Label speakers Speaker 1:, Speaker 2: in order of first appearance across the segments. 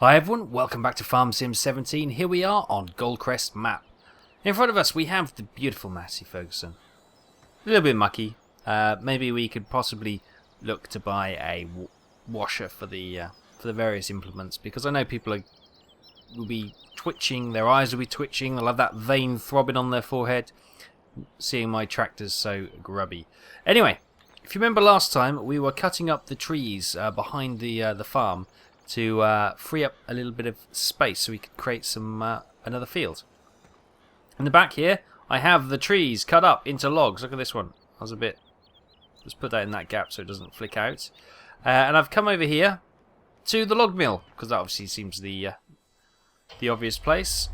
Speaker 1: Hi everyone, welcome back to Farm Sim 17. Here we are on GoldCrest map. In front of us we have the beautiful Massey Ferguson. A little bit mucky. Maybe we could possibly look to buy a washer for the various implements, because I know people will be twitching, their eyes will be twitching, they'll have that vein throbbing on their forehead seeing my tractors so grubby. Anyway, if you remember last time we were cutting up the trees behind the farm to free up a little bit of space so we could create some another field. In the back here I have the trees cut up into logs. Look at this one. I was a bit... Let's put that in that gap so it doesn't flick out. And I've come over here to the log mill, because that obviously seems the obvious place.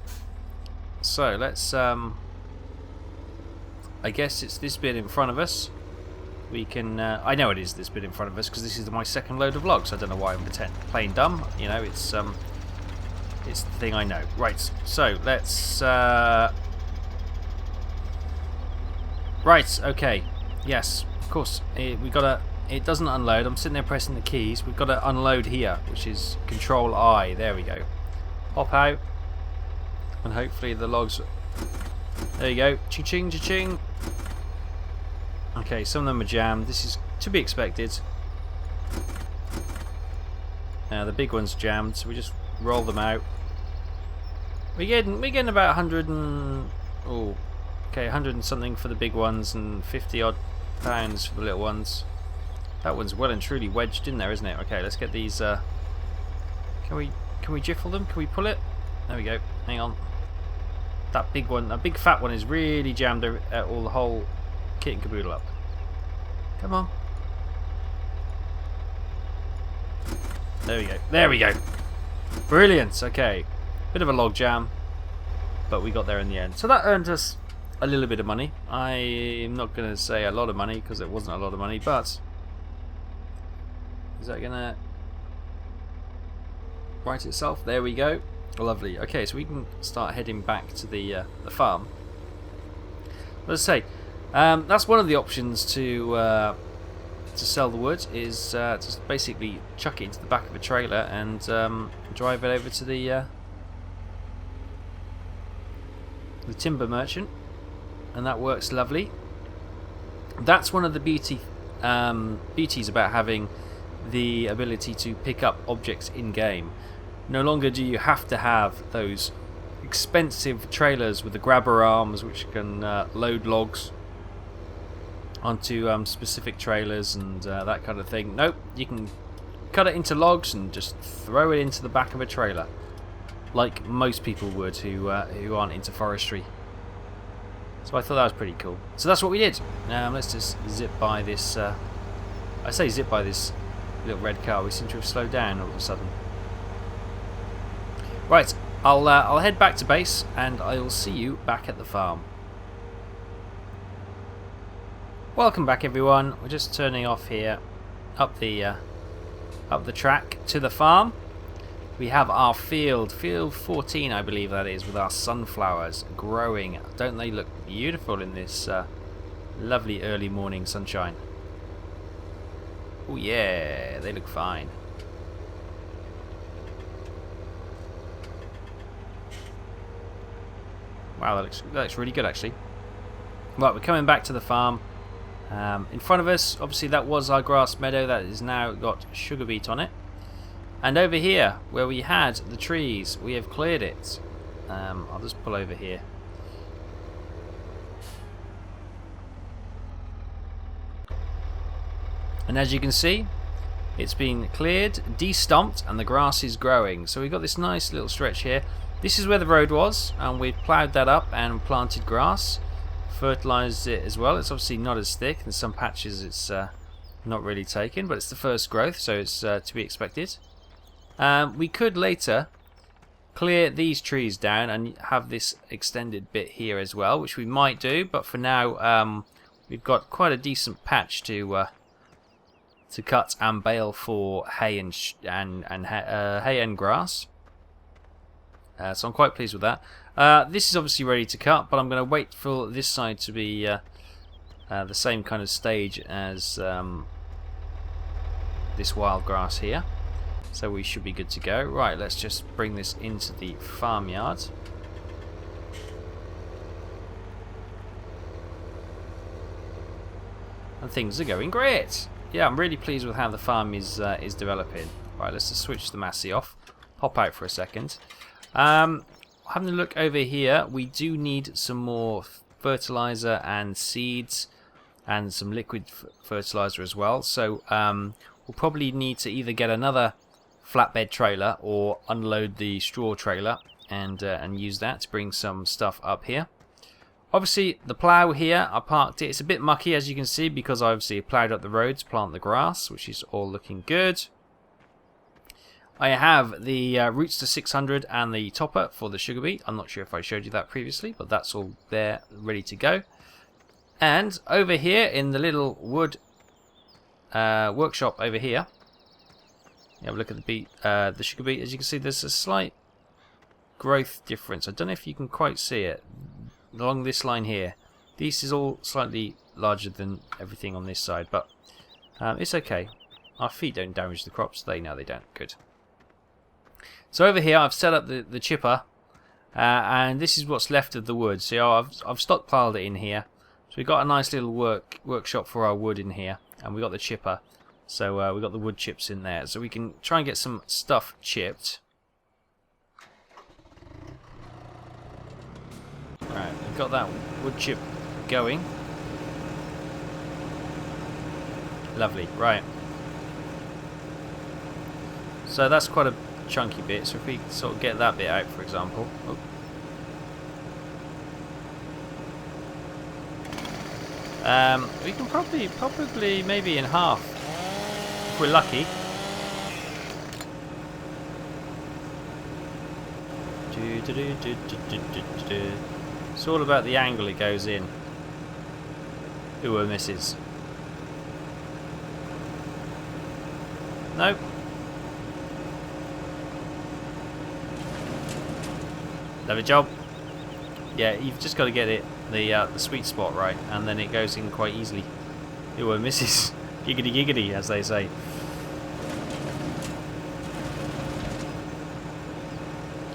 Speaker 1: So let's... I guess it's this bit in front of us. We can... I know it is this bit in front of us because this is my second load of logs. I don't know why I'm playing dumb. You know, it's the thing I know. Right, so let's... Right, okay. Yes, of course. We gotta... It doesn't unload. I'm sitting there pressing the keys. We've got to unload here, which is Control I. There we go. Hop out. And hopefully the logs... There you go. Ching-ching, cha-ching. Okay, some of them are jammed. This is to be expected. Now the big one's jammed, so we just roll them out. We're getting about 100 and... Oh, okay, 100 and something for the big ones and 50 odd pounds for the little ones. That one's well and truly wedged in there, isn't it? Okay, let's get these... Can we jiffle them? Can we pull it? There we go. Hang on. That big one, that big fat one is really jammed all the whole kit and caboodle up. Come on. There we go. There we go. Brilliant. Okay. Bit of a log jam, but we got there in the end. So that earned us a little bit of money. I'm not going to say a lot of money because it wasn't a lot of money, but is that going to right itself? There we go. Lovely. Okay, so we can start heading back to the farm. Let's say that's one of the options to sell the wood, is just basically chuck it into the back of a trailer and drive it over to the timber merchant, and that works lovely. That's one of the beauties about having the ability to pick up objects in game. No longer do you have to have those expensive trailers with the grabber arms which can load logs onto specific trailers and that kind of thing. Nope, you can cut it into logs and just throw it into the back of a trailer, like most people would who aren't into forestry. So I thought that was pretty cool. So that's what we did. Let's just zip by this. I say zip by this little red car. We seem to have slowed down all of a sudden. Right, I'll head back to base and I'll see you back at the farm. Welcome back everyone. We're just turning off here up the track to the farm. We have our field 14 I believe that is, with our sunflowers growing. Don't they look beautiful in this lovely early morning sunshine? Oh yeah, they look fine. Wow, that looks really good actually. Right, we're coming back to the farm. In front of us, obviously that was our grass meadow that is now got sugar beet on it. And over here, where we had the trees, we have cleared it. I'll just pull over here. And as you can see, it's been cleared, de-stumped, and the grass is growing. So we've got this nice little stretch here. This is where the road was, and we've ploughed that up and planted grass. Fertilised it as well. It's obviously not as thick. In some patches it's not really taken, but it's the first growth, so it's to be expected. We could later clear these trees down and have this extended bit here as well, which we might do, but for now we've got quite a decent patch to cut and bale for hay and hay and grass. So I'm quite pleased with that. This is obviously ready to cut, but I'm going to wait for this side to be the same kind of stage as this wild grass here. So we should be good to go. Right, let's just bring this into the farmyard. And things are going great. Yeah, I'm really pleased with how the farm is developing. Right, let's just switch the Massey off. Pop out for a second. Having a look over here, we do need some more fertilizer and seeds and some liquid fertilizer as well. So we'll probably need to either get another flatbed trailer or unload the straw trailer and use that to bring some stuff up here. Obviously the plough here, I parked it. It's a bit mucky as you can see because I obviously ploughed up the road to plant the grass, which is all looking good. I have the roots to 600 and the topper for the sugar beet. I'm not sure if I showed you that previously, but that's all there ready to go. And over here in the little wood workshop over here, have a look at the sugar beet. As you can see, there's a slight growth difference. I don't know if you can quite see it along this line here. This is all slightly larger than everything on this side, but it's okay. Our feet don't damage the crops. They don't. Good. So over here, I've set up the chipper, and this is what's left of the wood. So I've stockpiled it in here. So we've got a nice little workshop for our wood in here, and we've got the chipper. So we've got the wood chips in there. So we can try and get some stuff chipped. Right, we've got that wood chip going. Lovely, right. So that's quite a chunky bit. So if we sort of get that bit out, for example. Oh. We can probably maybe in half if we're lucky. It's all about the angle it goes in. Ooh, misses. Nope. Lovely job. Yeah, you've just got to get it the sweet spot right, and then it goes in quite easily. Ooh, misses. Giggity giggity, as they say.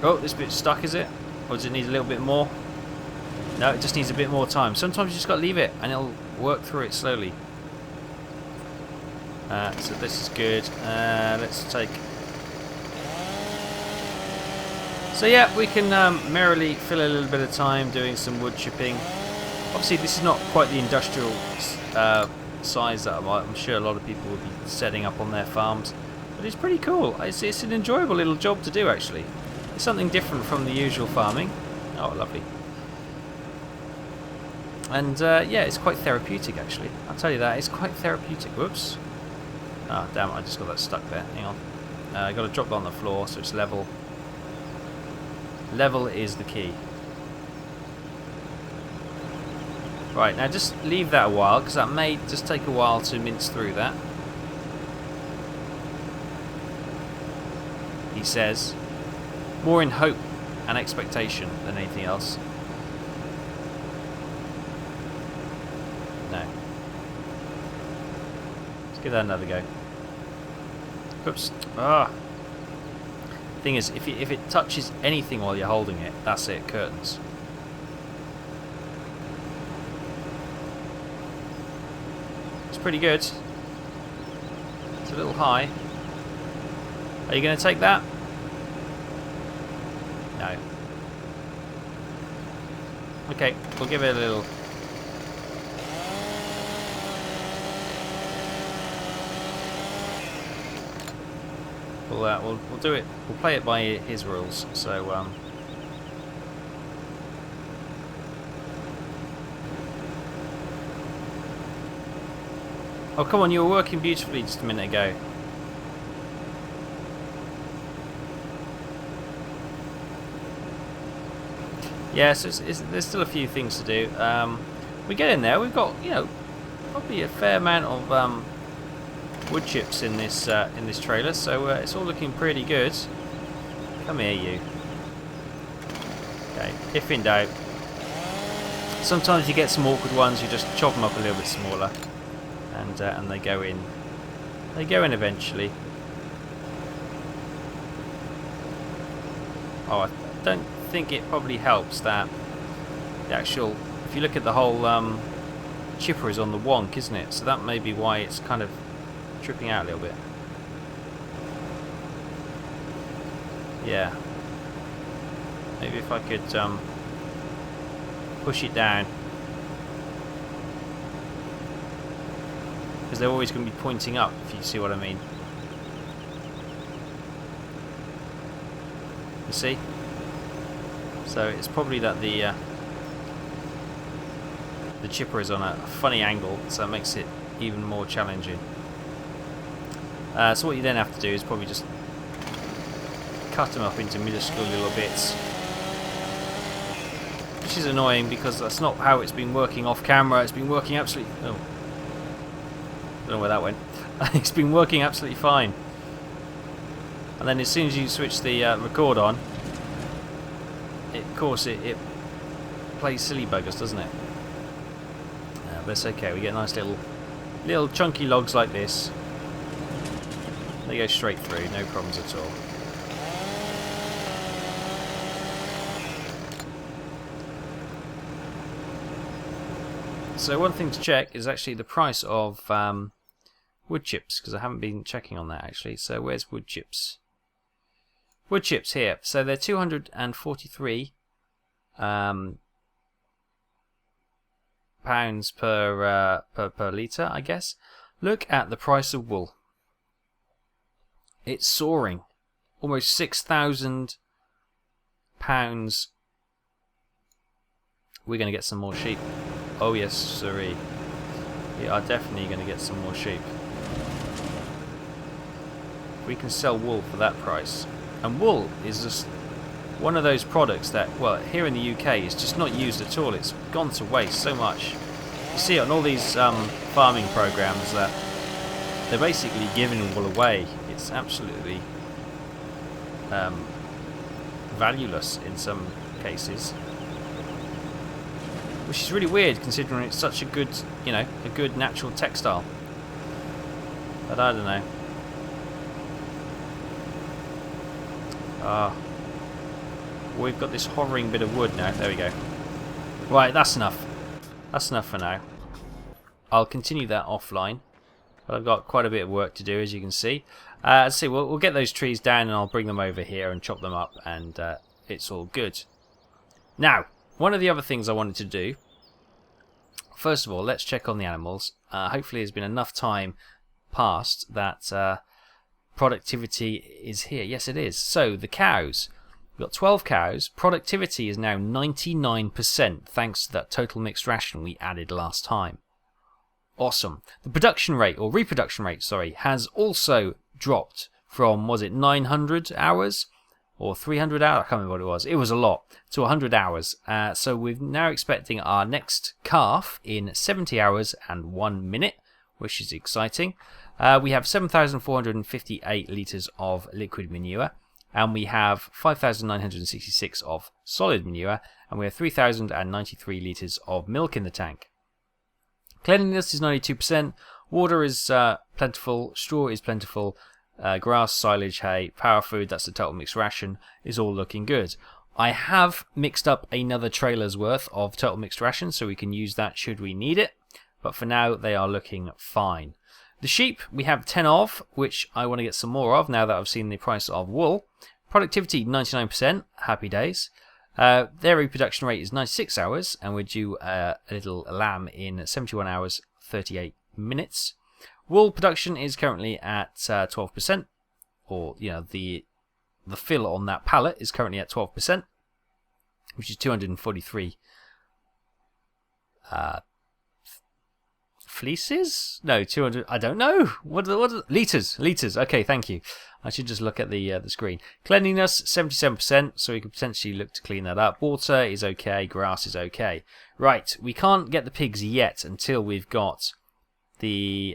Speaker 1: Oh, this bit's stuck, is it? Or does it need a little bit more? No, it just needs a bit more time. Sometimes you just got to leave it and it'll work through it slowly. So this is good. Let's take... So yeah, we can merrily fill a little bit of time doing some wood chipping. Obviously this is not quite the industrial size that I'm sure a lot of people will be setting up on their farms. But it's pretty cool. It's an enjoyable little job to do actually. It's something different from the usual farming. Oh, lovely. And yeah, it's quite therapeutic actually. I'll tell you that, it's quite therapeutic. Whoops. Oh damn, I just got that stuck there. Hang on. I got to drop it on the floor so it's level. Level is the key. Right, now just leave that a while because that may just take a while to mince through that. He says, more in hope and expectation than anything else. No. Let's give that another go. Oops. Ah. Thing is, if it touches anything while you're holding it, that's it. Curtains. It's pretty good. It's a little high. Are you going to take that? No. Okay, we'll give it a little. We'll do it. We'll play it by his rules. So oh come on! You were working beautifully just a minute ago. Yes, there's still a few things to do. We get in there. We've got probably a fair amount of wood chips in this trailer, so it's all looking pretty good. Come here, you. Okay, if in doubt. Sometimes you get some awkward ones. You just chop them up a little bit smaller, and they go in. They go in eventually. Oh, I don't think it probably helps that the actual, if you look at the whole chipper is on the wonk, isn't it? So that may be why it's kind of tripping out a little bit. Yeah. Maybe if I could push it down. Because they're always going to be pointing up, if you see what I mean. You see? So it's probably that the chipper is on a funny angle, so it makes it even more challenging. So what you then have to do is probably just cut them up into minuscule little bits, which is annoying because that's not how it's been working off camera. It's been working absolutely... Oh. Don't know where that went. It's been working absolutely fine. And then as soon as you switch the record on, of course it plays silly buggers, doesn't it? But it's okay. We get nice little chunky logs like this. They go straight through, no problems at all. So one thing to check is actually the price of wood chips, because I haven't been checking on that actually. So where's wood chips? Wood chips here. So they're 243 pounds per litre, I guess. Look at the price of wool. It's soaring. Almost 6,000 pounds. We're going to get some more sheep. Oh yes, sirree. We are definitely going to get some more sheep. We can sell wool for that price. And wool is just one of those products that, well, here in the UK is just not used at all. It's gone to waste so much. You see it on all these farming programs that they're basically giving wool away. It's absolutely valueless in some cases, which is really weird considering it's such a good, you know, a good natural textile. But I don't know. We've got this hovering bit of wood now. There we go. Right, that's enough. That's enough for now. I'll continue that offline. But I've got quite a bit of work to do, as you can see. Let's see, we'll get those trees down and I'll bring them over here and chop them up, and it's all good. Now, one of the other things I wanted to do, first of all, let's check on the animals. Hopefully there's been enough time passed that productivity is here. Yes, it is. So, the cows. We've got 12 cows. Productivity is now 99% thanks to that total mixed ration we added last time. Awesome. The production rate, or reproduction rate, sorry, has also dropped from, was it 900 hours? Or 300 hours? I can't remember what it was. It was a lot. To 100 hours. So we're now expecting our next calf in 70 hours and 1 minute, which is exciting. We have 7,458 litres of liquid manure, and we have 5,966 of solid manure, and we have 3,093 litres of milk in the tank. Cleanliness is 92%, water is plentiful, straw is plentiful, grass, silage, hay, power food, that's the total mixed ration, is all looking good. I have mixed up another trailer's worth of total mixed ration, so we can use that should we need it, but for now they are looking fine. The sheep we have 10 of, which I want to get some more of now that I've seen the price of wool. Productivity 99%, happy days. Their reproduction rate is 96 hours, and we're due a little lamb in 71 hours 38 minutes. Wool production is currently at 12%, or you know the fill on that pallet is currently at 12%, which is 243 fleeces? No, 200. I don't know. What liters? Liters. Okay, thank you. I should just look at the screen. Cleanliness 77%, so we could potentially look to clean that up. Water is okay. Grass is okay. Right, we can't get the pigs yet until we've got the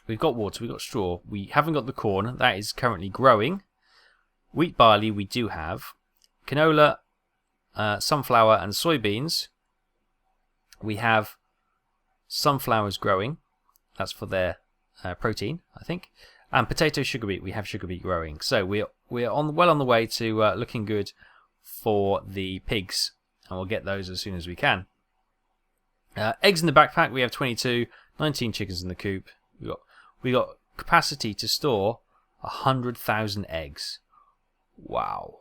Speaker 1: we've got water, we've got straw. We haven't got the corn. That is currently growing. Wheat, barley we do have. Canola, sunflower and soybeans. We have sunflowers growing. That's for their protein, I think. And potato, sugar beet, we have sugar beet growing. So we're well on the way to looking good for the pigs, and we'll get those as soon as we can. Eggs in the backpack, we have 22, 19 chickens in the coop. We got capacity to store 100,000 eggs. Wow.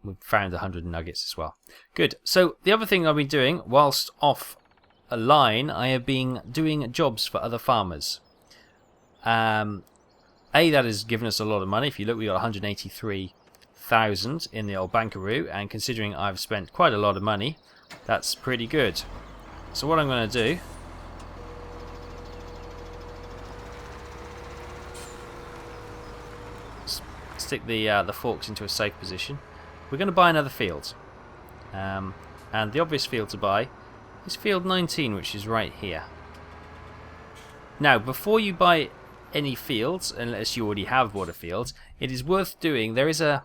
Speaker 1: We've found 100 nuggets as well. Good. So the other thing I've been doing whilst off a line, I have been doing jobs for other farmers. That has given us a lot of money. If you look, we got 183,000 in the old bankaroo, and considering I've spent quite a lot of money, that's pretty good. So what I'm going to do is stick the forks into a safe position. We're going to buy another field, and the obvious field to buy is field 19, which is right here. Now, before you buy any fields, unless you already have bought a field, it is worth doing. There is an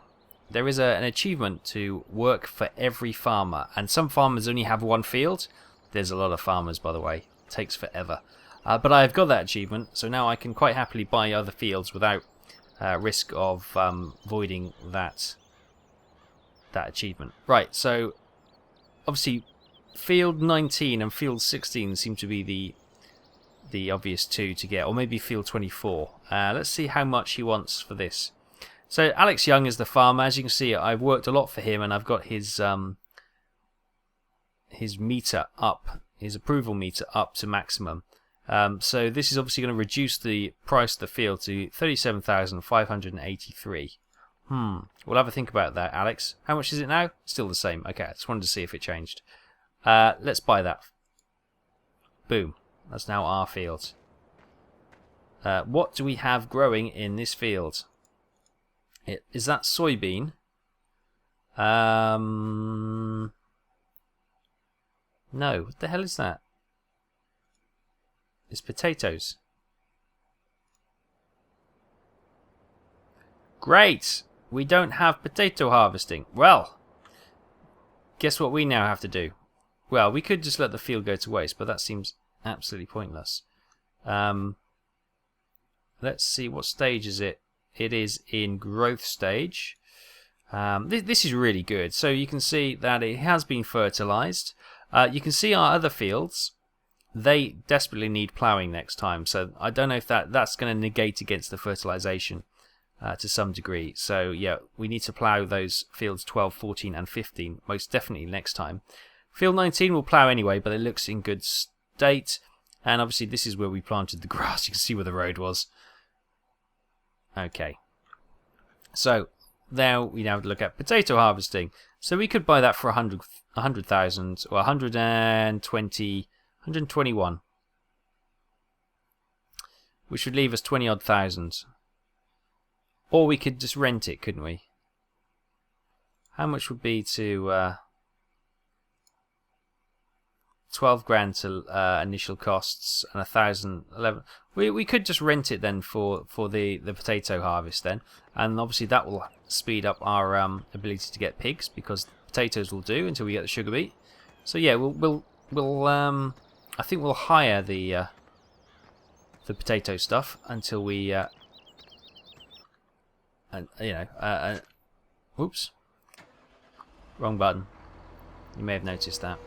Speaker 1: achievement to work for every farmer, and some farmers only have one field. There's a lot of farmers, by the way. It takes forever. But I have got that achievement, so now I can quite happily buy other fields without risk of voiding that achievement. Right, so obviously field 19 and field 16 seem to be the obvious two to get, or maybe field 24. Let's see how much he wants for this. So Alex Young is the farmer. As you can see, I've worked a lot for him, and I've got his meter up, his approval meter up to maximum. So this is obviously going to reduce the price of the field to 37,583. We'll have a think about that, Alex. How much is it now? Still the same. Okay, I just wanted to see if it changed. Let's buy that. Boom. That's now our field. What do we have growing in this field? Is that soybean? No. What the hell is that? It's potatoes. Great! We don't have potato harvesting. Well, guess what we now have to do? Well, we could just let the field go to waste, but that seems absolutely pointless. Let's see, what stage is it? It is in growth stage. This is really good. So you can see that it has been fertilized. You can see our other fields. They desperately need ploughing next time. So I don't know if that's going to negate against the fertilization to some degree. So yeah, we need to plough those fields 12, 14 and 15 most definitely next time. Field 19 will plough anyway, but it looks in good state. And obviously this is where we planted the grass. You can see where the road was. Okay. So now we have to look at potato harvesting. So we could buy that for 100,000 or 121, which would leave us 20 odd thousand. Or we could just rent it, couldn't we? How much would be to 12 grand to initial costs and 1,000, 11. We could just rent it then for the potato harvest then, and obviously that will speed up our ability to get pigs, because potatoes will do until we get the sugar beet. So yeah, we'll I think we'll hire the potato stuff until we whoops, wrong button. You may have noticed that.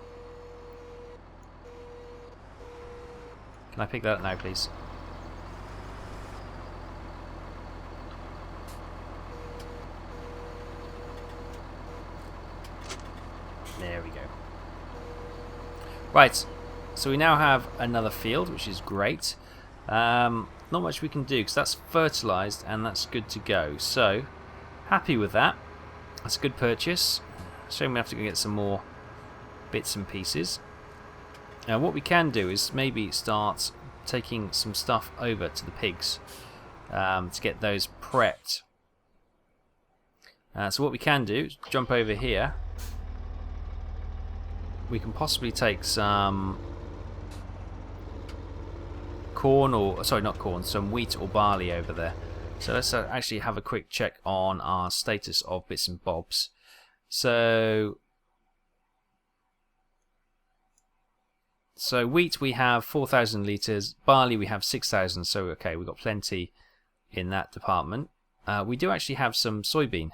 Speaker 1: Can I pick that up now, please? There we go. Right, so we now have another field, which is great. Not much we can do because that's fertilized and that's good to go. So, happy with that. That's a good purchase. So we have to go get some more bits and pieces. Now what we can do is maybe start taking some stuff over to the pigs to get those prepped. So what we can do is jump over here. We can possibly take some corn, or sorry, not corn, some wheat or barley over there. So let's actually have a quick check on our status of bits and bobs. So wheat we have 4,000 litres, barley we have 6,000, so okay, we've got plenty in that department. We do actually have some soybean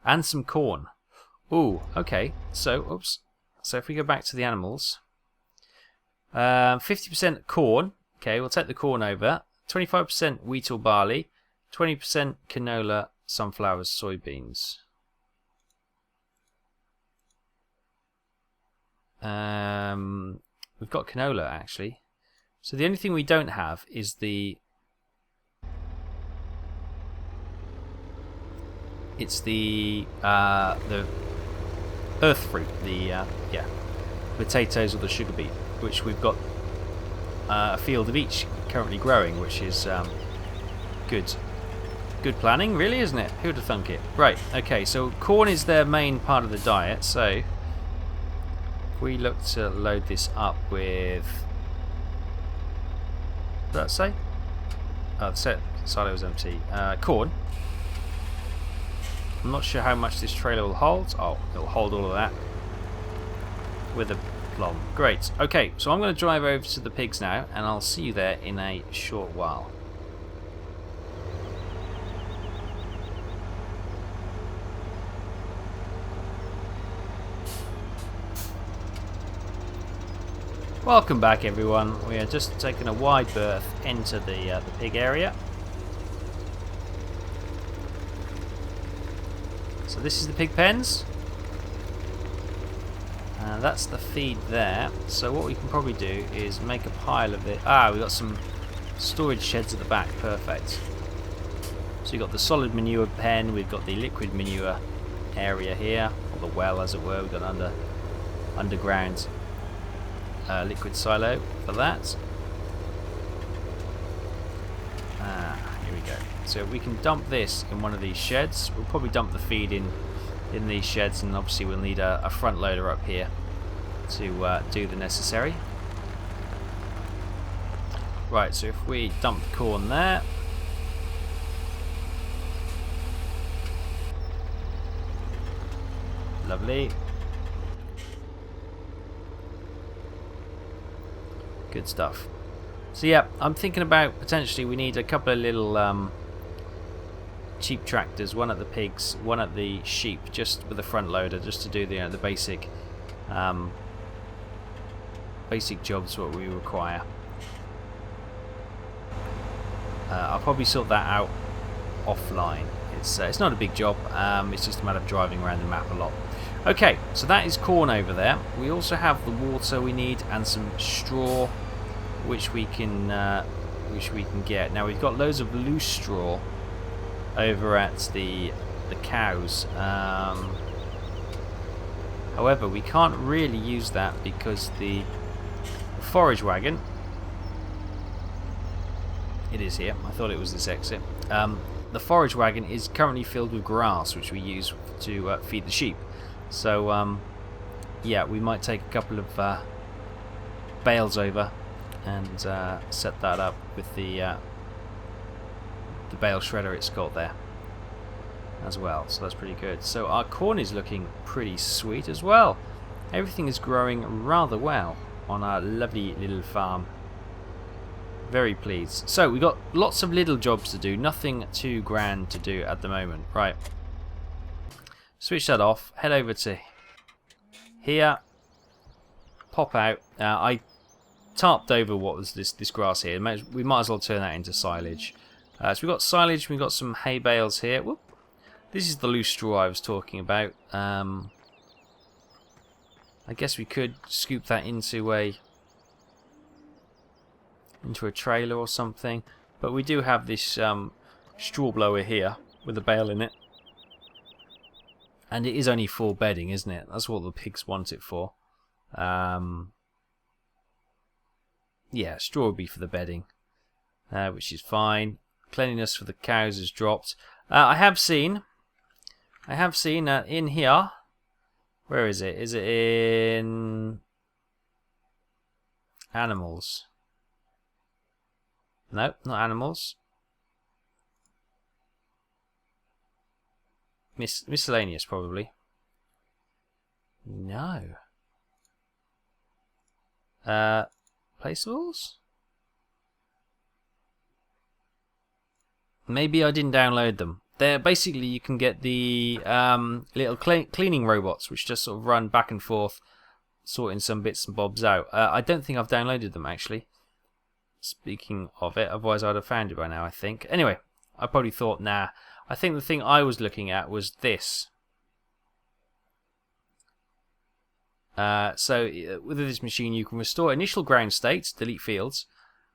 Speaker 1: and some corn. Ooh, okay. So, oops. So if we go back to the animals, 50% corn. Okay, we'll take the corn over. 25% wheat or barley. 20% canola, sunflowers, soybeans. We've got canola actually. So the only thing we don't have is the earth fruit, the potatoes or the sugar beet, which we've got a field of each currently growing, which is good planning, really, isn't it? Who'd have thunk it? Right, okay, so corn is their main part of the diet, so if we look to load this up with, what did that say? Oh, the set silo is empty. Corn. I'm not sure how much this trailer will hold. Oh, it'll hold all of that with a plum. Great. Okay, so I'm going to drive over to the pigs now, and I'll see you there in a short while. Welcome back, everyone. We are just taking a wide berth into the pig area. So this is the pig pens. That's the feed there. So what we can probably do is make a pile of it. We've got some storage sheds at the back. Perfect. So you've got the solid manure pen. We've got the liquid manure area here, or the well, as it were. We've got underground liquid silo for that. Here we go. So we can dump this in one of these sheds. We'll probably dump the feed in these sheds, and obviously we'll need a front loader up here to do the necessary. Right, so if we dump the corn there, lovely. Good stuff. So yeah, I'm thinking about potentially we need a couple of little cheap tractors, one at the pigs, one at the sheep, just with a front loader, just to do the basic basic jobs what we require. I'll probably sort that out offline. It's not a big job. It's just a matter of driving around the map a lot. Okay, so that is corn over there. We also have the water we need and some straw, which we can get. Now we've got loads of loose straw over at the cows. However, we can't really use that because the forage wagon, it is here. I thought it was this exit. The forage wagon is currently filled with grass, which we use to feed the sheep. So yeah, we might take a couple of bales over and set that up with the bale shredder it's got there as well. So that's pretty good. So our corn is looking pretty sweet as well. Everything is growing rather well on our lovely little farm. Very pleased. So we've got lots of little jobs to do, nothing too grand to do at the moment. Right, switch that off, head over to here, pop out. I tarped over what was this grass here. We might as well turn that into silage. So we've got silage, we've got some hay bales here. Whoop. This is the loose straw I was talking about. I guess we could scoop that into a trailer or something, but we do have this straw blower here with a bale in it, and it is only for bedding, isn't it? That's what the pigs want it for. Yeah, straw would be for the bedding, which is fine. Cleanliness for the cows has dropped. I have seen in here. Where is it? Is it in animals? No, not animals. Miscellaneous, probably. No. Placeables? Maybe I didn't download them. They're basically, you can get the little cleaning robots, which just sort of run back and forth, sorting some bits and bobs out. I don't think I've downloaded them, actually. Speaking of it, otherwise I'd have found it by now, I think. Anyway, I probably thought, nah. I think the thing I was looking at was this. So with this machine, you can restore initial ground state, delete fields.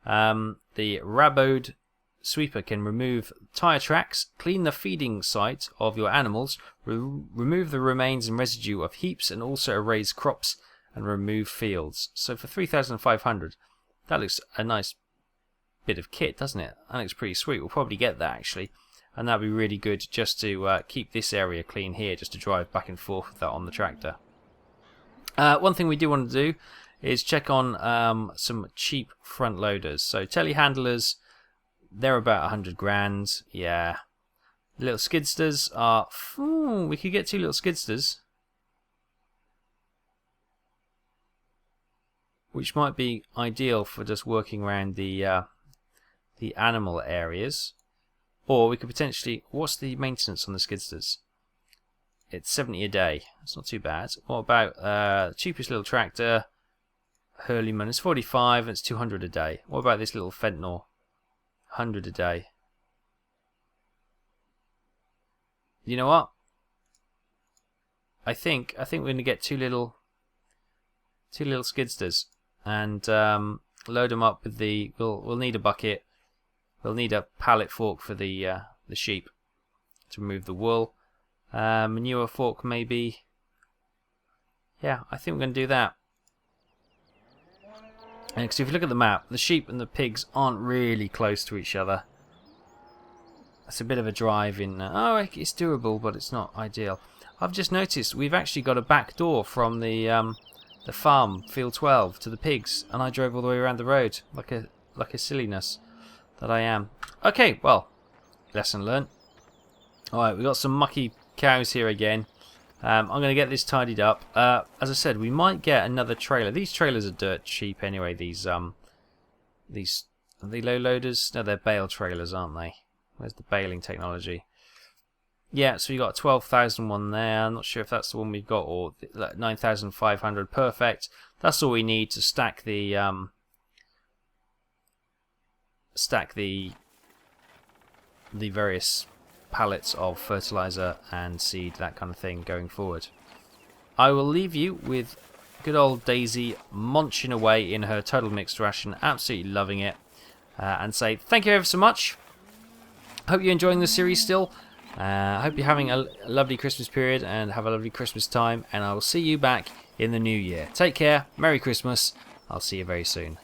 Speaker 1: The Rabode sweeper can remove tire tracks, clean the feeding site of your animals, remove the remains and residue of heaps, and also erase crops and remove fields. So for 3,500, that looks a nice bit of kit, doesn't it? That looks pretty sweet. We'll probably get that, actually, and that'd be really good just to keep this area clean here, just to drive back and forth with that on the tractor. One thing we do want to do is check on some cheap front loaders. So telehandlers, they're about 100 grand. Yeah. Little skidsters are... we could get 2 little skidsters, which might be ideal for just working around the animal areas. Or we could potentially... What's the maintenance on the skidsters? It's 70 a day. It's not too bad. What about the cheapest little tractor, Hurleyman? It's 45 and it's 200 a day. What about this little Fentanyl? 100 a day. You know what? I think we're gonna get two little skidsters and load them up with the. We'll need a bucket. We'll need a pallet fork for the sheep to remove the wool. Manure fork maybe. Yeah, I think we're going to do that. And because if you look at the map, the sheep and the pigs aren't really close to each other. It's a bit of a drive in. Oh, it's doable, but it's not ideal. I've just noticed we've actually got a back door from the farm, field 12, to the pigs, and I drove all the way around the road like a silliness that I am. Okay, well, lesson learned. All right, we got some mucky cows here again. I'm going to get this tidied up. As I said, we might get another trailer. These trailers are dirt cheap anyway. These are they low loaders? No, they're bale trailers, aren't they? Where's the baling technology? Yeah, so you got a 12,000 one there. I'm not sure if that's the one we've got, or 9,500. Perfect. That's all we need to stack the various pallets of fertilizer and seed, that kind of thing, going forward. I will leave you with good old Daisy munching away in her total mixed ration, absolutely loving it, and say thank you ever so much. Hope you're enjoying the series still. Hope you're having a lovely Christmas period and have a lovely Christmas time, and I will see you back in the new year. Take care, Merry Christmas, I'll see you very soon.